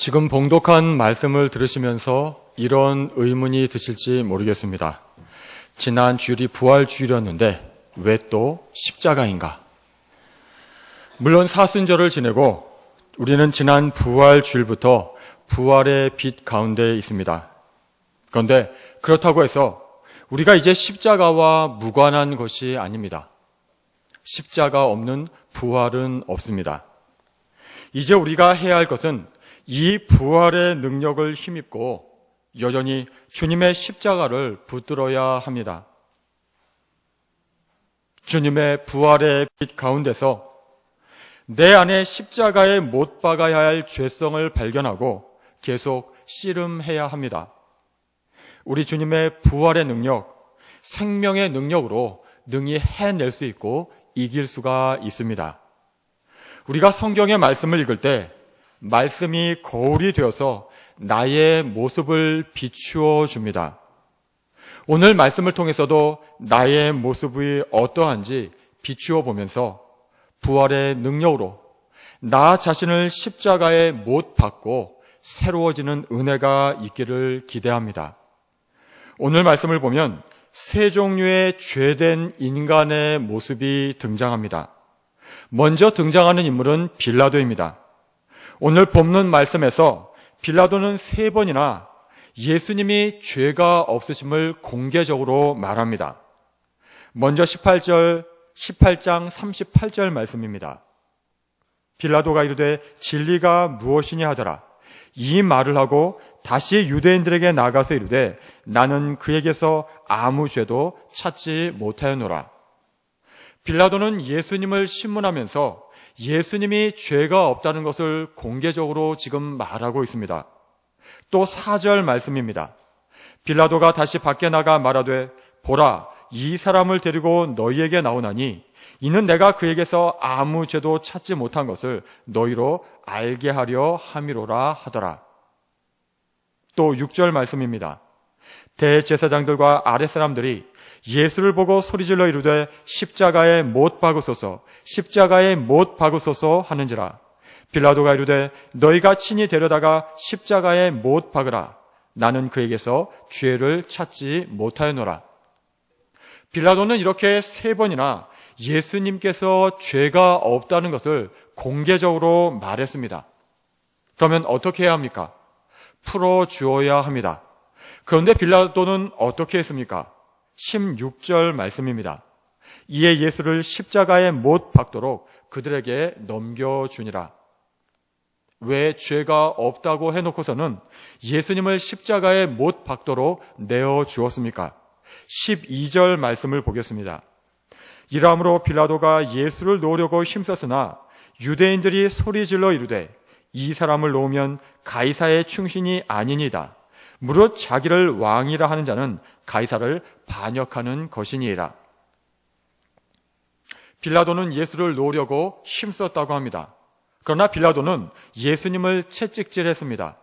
지금 봉독한 말씀을 들으시면서 이런 의문이 드실지 모르겠습니다. 지난 주일이 부활주일이었는데 왜 또 십자가인가? 물론 사순절을 지내고 우리는 지난 부활주일부터 부활의 빛 가운데 있습니다. 그런데 그렇다고 해서 우리가 이제 십자가와 무관한 것이 아닙니다. 십자가 없는 부활은 없습니다. 이제 우리가 해야 할 것은 이 부활의 능력을 힘입고 여전히 주님의 십자가를 붙들어야 합니다. 주님의 부활의 빛 가운데서 내 안에 십자가에 못 박아야 할 죄성을 발견하고 계속 씨름해야 합니다. 우리 주님의 부활의 능력, 생명의 능력으로 능히 해낼 수 있고 이길 수가 있습니다. 우리가 성경의 말씀을 읽을 때 말씀이 거울이 되어서 나의 모습을 비추어 줍니다. 오늘 말씀을 통해서도 나의 모습이 어떠한지 비추어 보면서 부활의 능력으로 나 자신을 십자가에 못 박고 새로워지는 은혜가 있기를 기대합니다. 오늘 말씀을 보면 세 종류의 죄된 인간의 모습이 등장합니다. 먼저 등장하는 인물은 빌라도입니다. 오늘 본문 말씀에서 빌라도는 3번이나 예수님이 죄가 없으심을 공개적으로 말합니다. 먼저 18장 38절 말씀입니다. 빌라도가 이르되 진리가 무엇이냐 하더라. 이 말을 하고 다시 유대인들에게 나가서 이르되 나는 그에게서 아무 죄도 찾지 못하였노라. 빌라도는 예수님을 신문하면서 예수님이 죄가 없다는 것을 공개적으로 지금 말하고 있습니다. 또 4절 말씀입니다. 빌라도가 다시 밖에 나가 말하되 보라 이 사람을 데리고 너희에게 나오나니 이는 내가 그에게서 아무 죄도 찾지 못한 것을 너희로 알게 하려 함이로라 하더라. 또 6절 말씀입니다. 대제사장들과 아랫사람들이 예수를 보고 소리질러 이르되 십자가에 못 박으소서 십자가에 못 박으소서 하는지라. 빌라도가 이르되 너희가 친히 데려다가 십자가에 못 박으라. 나는 그에게서 죄를 찾지 못하였노라. 빌라도는 이렇게 3번이나 예수님께서 죄가 없다는 것을 공개적으로 말했습니다. 그러면 어떻게 해야 합니까? 풀어주어야 합니다. 그런데 빌라도는 어떻게 했습니까? 16절 말씀입니다. 이에 예수를 십자가에 못 박도록 그들에게 넘겨주니라. 왜 죄가 없다고 해놓고서는 예수님을 십자가에 못 박도록 내어주었습니까? 12절 말씀을 보겠습니다. 이러함으로 빌라도가 예수를 놓으려고 힘썼으나 유대인들이 소리질러 이르되 이 사람을 놓으면 가이사의 충신이 아니니이다. 무릇 자기를 왕이라 하는 자는 가이사를 반역하는 것이니이다. 빌라도는 예수를 놓으려고 힘썼다고 합니다. 그러나 빌라도는 예수님을 채찍질했습니다.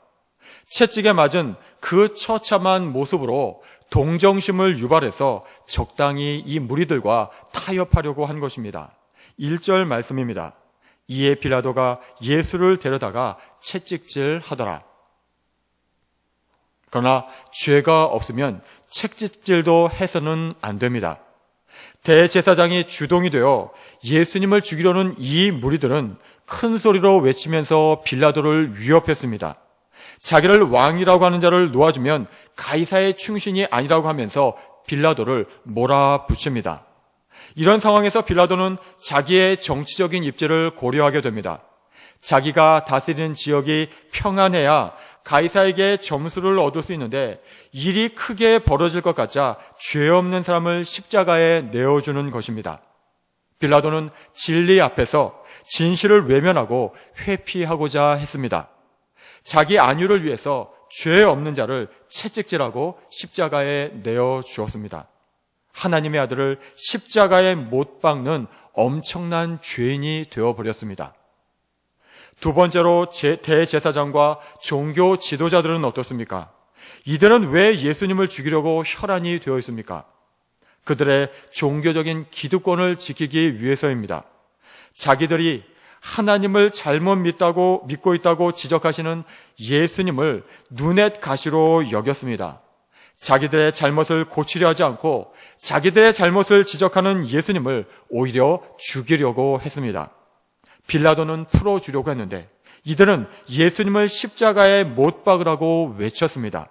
채찍에 맞은 그 처참한 모습으로 동정심을 유발해서 적당히 이 무리들과 타협하려고 한 것입니다. 1절 말씀입니다. 이에 빌라도가 예수를 데려다가 채찍질하더라. 그러나 죄가 없으면 채찍질도 해서는 안 됩니다. 대제사장이 주동이 되어 예수님을 죽이려는 이 무리들은 큰 소리로 외치면서 빌라도를 위협했습니다. 자기를 왕이라고 하는 자를 놓아주면 가이사의 충신이 아니라고 하면서 빌라도를 몰아붙입니다. 이런 상황에서 빌라도는 자기의 정치적인 입지를 고려하게 됩니다. 자기가 다스리는 지역이 평안해야 가이사에게 점수를 얻을 수 있는데 일이 크게 벌어질 것 같자 죄 없는 사람을 십자가에 내어주는 것입니다. 빌라도는 진리 앞에서 진실을 외면하고 회피하고자 했습니다. 자기 안위를 위해서 죄 없는 자를 채찍질하고 십자가에 내어주었습니다. 하나님의 아들을 십자가에 못 박는 엄청난 죄인이 되어버렸습니다. 두 번째로 대제사장과 종교 지도자들은 어떻습니까? 이들은 왜 예수님을 죽이려고 혈안이 되어 있습니까? 그들의 종교적인 기득권을 지키기 위해서입니다. 자기들이 하나님을 잘못 믿고 있다고 지적하시는 예수님을 눈엣 가시로 여겼습니다. 자기들의 잘못을 고치려 하지 않고 자기들의 잘못을 지적하는 예수님을 오히려 죽이려고 했습니다. 빌라도는 풀어주려고 했는데 이들은 예수님을 십자가에 못 박으라고 외쳤습니다.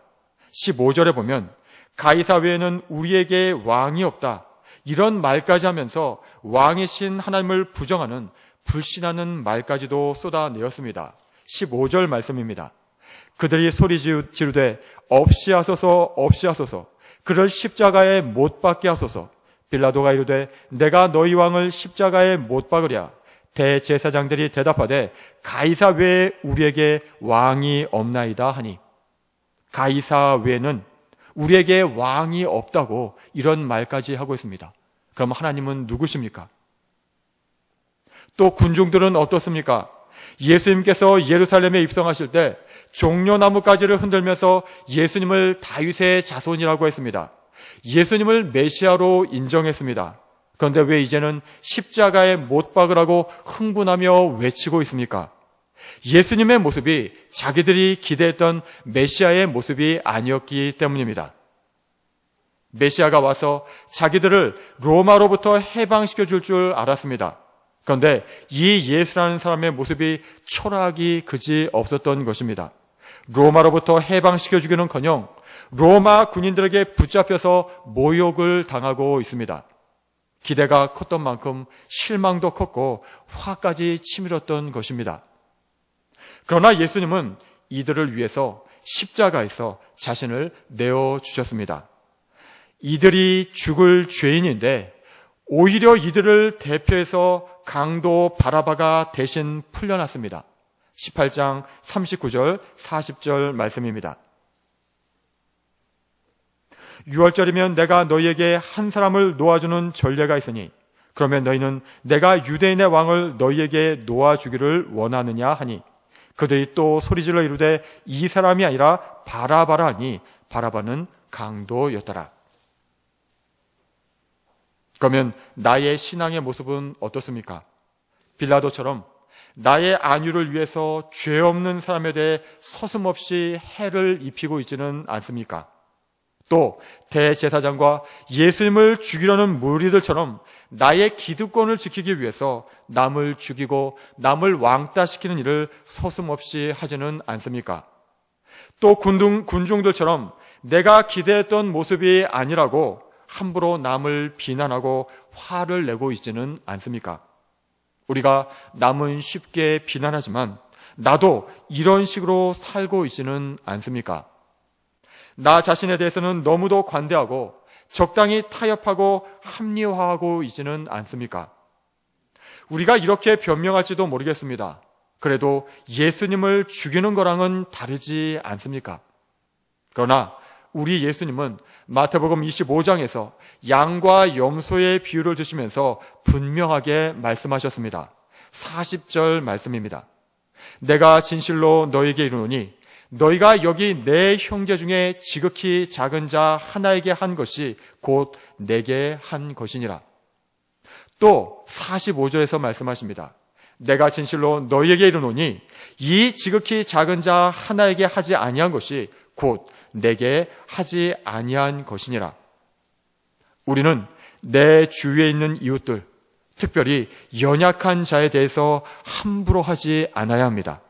15절에 보면 가이사 외에는 우리에게 왕이 없다, 이런 말까지 하면서 왕이신 하나님을 부정하는 불신하는 말까지도 쏟아내었습니다. 15절 말씀입니다. 그들이 소리 지르되 없이 하소서 없이 하소서, 그를 십자가에 못 박게 하소서. 빌라도가 이르되 내가 너희 왕을 십자가에 못 박으랴. 대제사장들이 대답하되 가이사 외에 우리에게 왕이 없나이다 하니, 가이사 외에는 우리에게 왕이 없다고 이런 말까지 하고 있습니다. 그럼 하나님은 누구십니까? 또 군중들은 어떻습니까? 예수님께서 예루살렘에 입성하실 때 종려나무 가지를 흔들면서 예수님을 다윗의 자손이라고 했습니다. 예수님을 메시아로 인정했습니다. 그런데 왜 이제는 십자가에 못 박으라고 흥분하며 외치고 있습니까? 예수님의 모습이 자기들이 기대했던 메시아의 모습이 아니었기 때문입니다. 메시아가 와서 자기들을 로마로부터 해방시켜 줄 줄 알았습니다. 그런데 이 예수라는 사람의 모습이 초라하기 그지 없었던 것입니다. 로마로부터 해방시켜 주기는커녕 로마 군인들에게 붙잡혀서 모욕을 당하고 있습니다. 기대가 컸던 만큼 실망도 컸고 화까지 치밀었던 것입니다. 그러나 예수님은 이들을 위해서 십자가에서 자신을 내어주셨습니다. 이들이 죽을 죄인인데 오히려 이들을 대표해서 강도 바라바가 대신 풀려났습니다. 18장 39절 40절 말씀입니다. 6월절이면 내가 너희에게 한 사람을 놓아주는 전례가 있으니 그러면 너희는 내가 유대인의 왕을 너희에게 놓아주기를 원하느냐 하니, 그들이 또 소리질러 이르되 이 사람이 아니라 바라바라 하니 바라바는 강도였더라. 그러면 나의 신앙의 모습은 어떻습니까? 빌라도처럼 나의 안위를 위해서 죄 없는 사람에 대해 서슴없이 해를 입히고 있지는 않습니까? 또 대제사장과 예수님을 죽이려는 무리들처럼 나의 기득권을 지키기 위해서 남을 죽이고 남을 왕따시키는 일을 서슴없이 하지는 않습니까? 또 군중들처럼 내가 기대했던 모습이 아니라고 함부로 남을 비난하고 화를 내고 있지는 않습니까? 우리가 남은 쉽게 비난하지만 나도 이런 식으로 살고 있지는 않습니까? 나 자신에 대해서는 너무도 관대하고 적당히 타협하고 합리화하고 있지는 않습니까? 우리가 이렇게 변명할지도 모르겠습니다. 그래도 예수님을 죽이는 거랑은 다르지 않습니까? 그러나 우리 예수님은 마태복음 25장에서 양과 염소의 비유를 드시면서 분명하게 말씀하셨습니다. 40절 말씀입니다. 내가 진실로 너에게 이르노니 너희가 여기 내 형제 중에 지극히 작은 자 하나에게 한 것이 곧 내게 한 것이니라. 또 45절에서 말씀하십니다. 내가 진실로 너희에게 이르노니 이 지극히 작은 자 하나에게 하지 아니한 것이 곧 내게 하지 아니한 것이니라. 우리는 내 주위에 있는 이웃들, 특별히 연약한 자에 대해서 함부로 하지 않아야 합니다.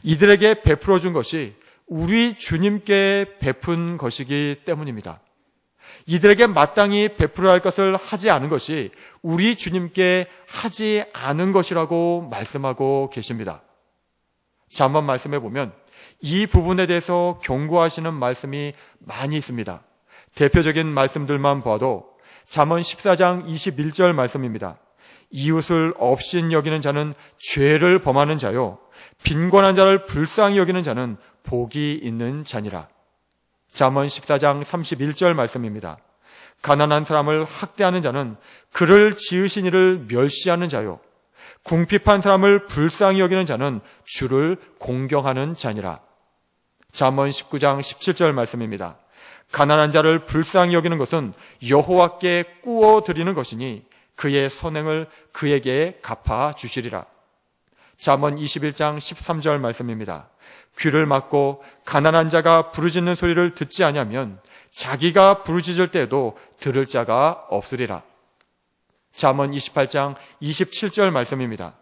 이들에게 베풀어 준 것이 우리 주님께 베푼 것이기 때문입니다. 이들에게 마땅히 베풀어야 할 것을 하지 않은 것이 우리 주님께 하지 않은 것이라고 말씀하고 계십니다. 잠언 말씀해 보면 이 부분에 대해서 경고하시는 말씀이 많이 있습니다. 대표적인 말씀들만 봐도 잠언 14장 21절 말씀입니다. 이웃을 업신 여기는 자는 죄를 범하는 자요, 빈곤한 자를 불쌍히 여기는 자는 복이 있는 자니라. 잠언 14장 31절 말씀입니다. 가난한 사람을 학대하는 자는 그를 지으신 이를 멸시하는 자요, 궁핍한 사람을 불쌍히 여기는 자는 주를 공경하는 자니라. 잠언 19장 17절 말씀입니다. 가난한 자를 불쌍히 여기는 것은 여호와께 꾸어 드리는 것이니 그의 선행을 그에게 갚아 주시리라. 잠언 21장 13절 말씀입니다. 귀를 막고 가난한 자가 부르짖는 소리를 듣지 아니하면 자기가 부르짖을 때에도 들을 자가 없으리라. 잠언 28장 27절 말씀입니다.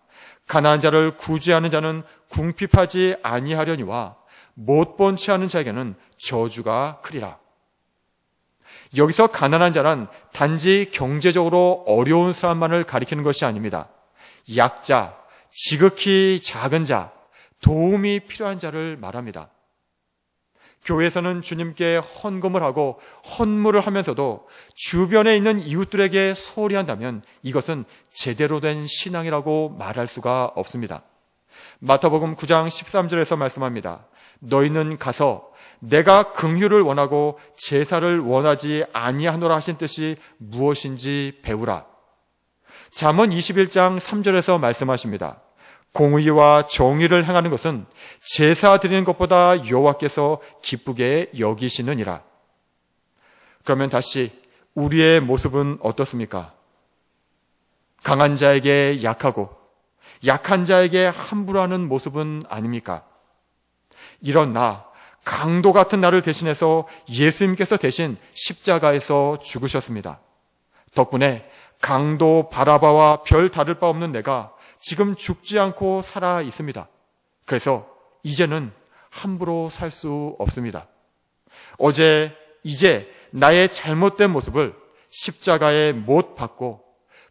가난한 자를 구제하는 자는 궁핍하지 아니하려니와 못 본 채 하는 자에게는 저주가 크리라. 여기서 가난한 자란 단지 경제적으로 어려운 사람만을 가리키는 것이 아닙니다. 약자, 지극히 작은 자, 도움이 필요한 자를 말합니다. 교회에서는 주님께 헌금을 하고 헌물을 하면서도 주변에 있는 이웃들에게 소홀히 한다면 이것은 제대로 된 신앙이라고 말할 수가 없습니다. 마태복음 9장 13절에서 말씀합니다. 너희는 가서 내가 긍휼을 원하고 제사를 원하지 아니하노라 하신 뜻이 무엇인지 배우라. 잠언 21장 3절에서 말씀하십니다. 공의와 정의를 행하는 것은 제사 드리는 것보다 여호와께서 기쁘게 여기시느니라. 그러면 다시 우리의 모습은 어떻습니까? 강한 자에게 약하고 약한 자에게 함부로 하는 모습은 아닙니까? 이런 강도 같은 나를 대신해서 예수님께서 대신 십자가에서 죽으셨습니다. 덕분에 강도 바라바와 별 다를 바 없는 내가 지금 죽지 않고 살아 있습니다. 그래서 이제는 함부로 살 수 없습니다. 이제 나의 잘못된 모습을 십자가에 못 박고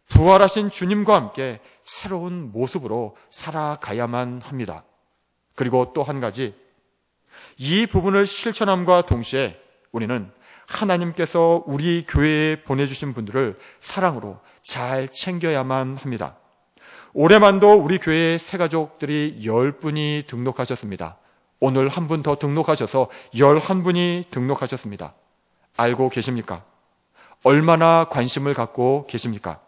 부활하신 주님과 함께 새로운 모습으로 살아가야만 합니다. 그리고 또 한 가지, 이 부분을 실천함과 동시에 우리는 하나님께서 우리 교회에 보내주신 분들을 사랑으로 잘 챙겨야만 합니다. 올해만도 우리 교회에 새 가족들이 10분이 등록하셨습니다. 오늘 한 분 더 등록하셔서 11분이 등록하셨습니다. 알고 계십니까? 얼마나 관심을 갖고 계십니까?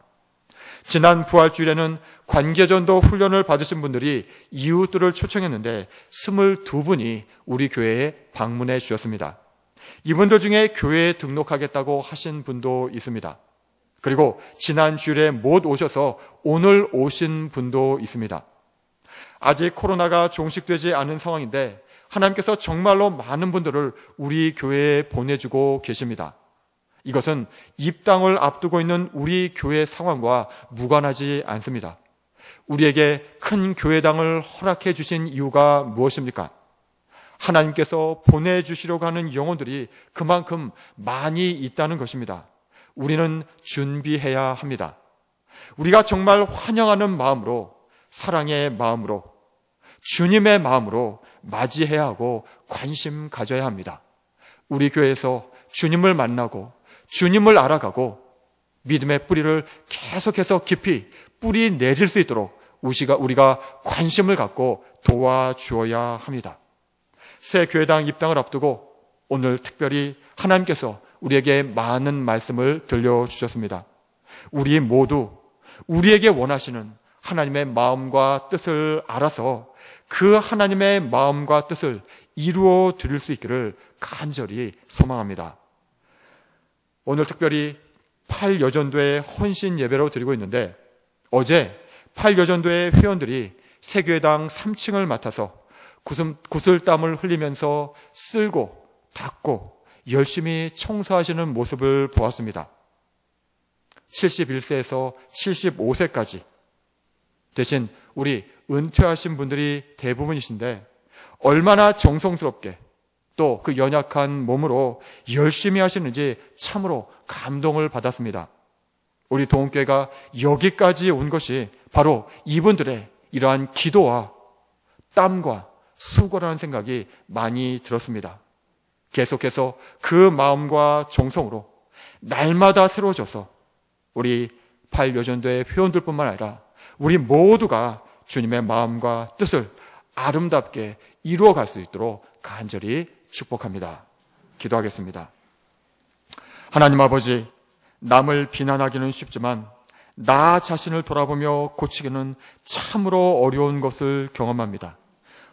지난 부활주일에는 관계전도 훈련을 받으신 분들이 이웃들을 초청했는데 22분이 우리 교회에 방문해 주셨습니다. 이분들 중에 교회에 등록하겠다고 하신 분도 있습니다. 그리고 지난 주일에 못 오셔서 오늘 오신 분도 있습니다. 아직 코로나가 종식되지 않은 상황인데 하나님께서 정말로 많은 분들을 우리 교회에 보내주고 계십니다. 이것은 입당을 앞두고 있는 우리 교회 상황과 무관하지 않습니다. 우리에게 큰 교회당을 허락해 주신 이유가 무엇입니까? 하나님께서 보내주시려고 하는 영혼들이 그만큼 많이 있다는 것입니다. 우리는 준비해야 합니다. 우리가 정말 환영하는 마음으로, 사랑의 마음으로, 주님의 마음으로 맞이해야 하고 관심 가져야 합니다. 우리 교회에서 주님을 만나고 주님을 알아가고 믿음의 뿌리를 계속해서 깊이 뿌리 내릴 수 있도록 우리가 관심을 갖고 도와주어야 합니다. 새 교회당 입당을 앞두고 오늘 특별히 하나님께서 우리에게 많은 말씀을 들려주셨습니다. 우리 모두 우리에게 원하시는 하나님의 마음과 뜻을 알아서 그 하나님의 마음과 뜻을 이루어 드릴 수 있기를 간절히 소망합니다. 오늘 특별히 8여전도의 헌신 예배로 드리고 있는데 어제 8여전도의 회원들이 새교회당 3층을 맡아서 구슬땀을 흘리면서 쓸고 닦고 열심히 청소하시는 모습을 보았습니다. 71세에서 75세까지 대신 우리 은퇴하신 분들이 대부분이신데 얼마나 정성스럽게 또 그 연약한 몸으로 열심히 하시는지 참으로 감동을 받았습니다. 우리 동교회가 여기까지 온 것이 바로 이분들의 이러한 기도와 땀과 수고라는 생각이 많이 들었습니다. 계속해서 그 마음과 정성으로 날마다 새로워져서 우리 8여전도의 회원들뿐만 아니라 우리 모두가 주님의 마음과 뜻을 아름답게 이루어갈 수 있도록 간절히 축복합니다. 기도하겠습니다. 하나님 아버지, 남을 비난하기는 쉽지만 나 자신을 돌아보며 고치기는 참으로 어려운 것을 경험합니다.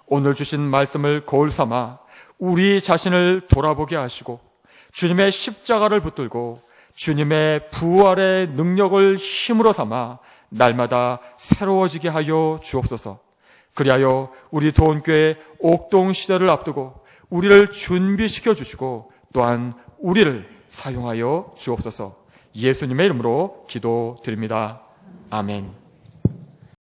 오늘 주신 말씀을 거울 삼아 우리 자신을 돌아보게 하시고 주님의 십자가를 붙들고 주님의 부활의 능력을 힘으로 삼아 날마다 새로워지게 하여 주옵소서. 그리하여 우리 도원교회 옥동 시대를 앞두고 우리를 준비시켜 주시고 또한 우리를 사용하여 주옵소서. 예수님의 이름으로 기도드립니다. 아멘.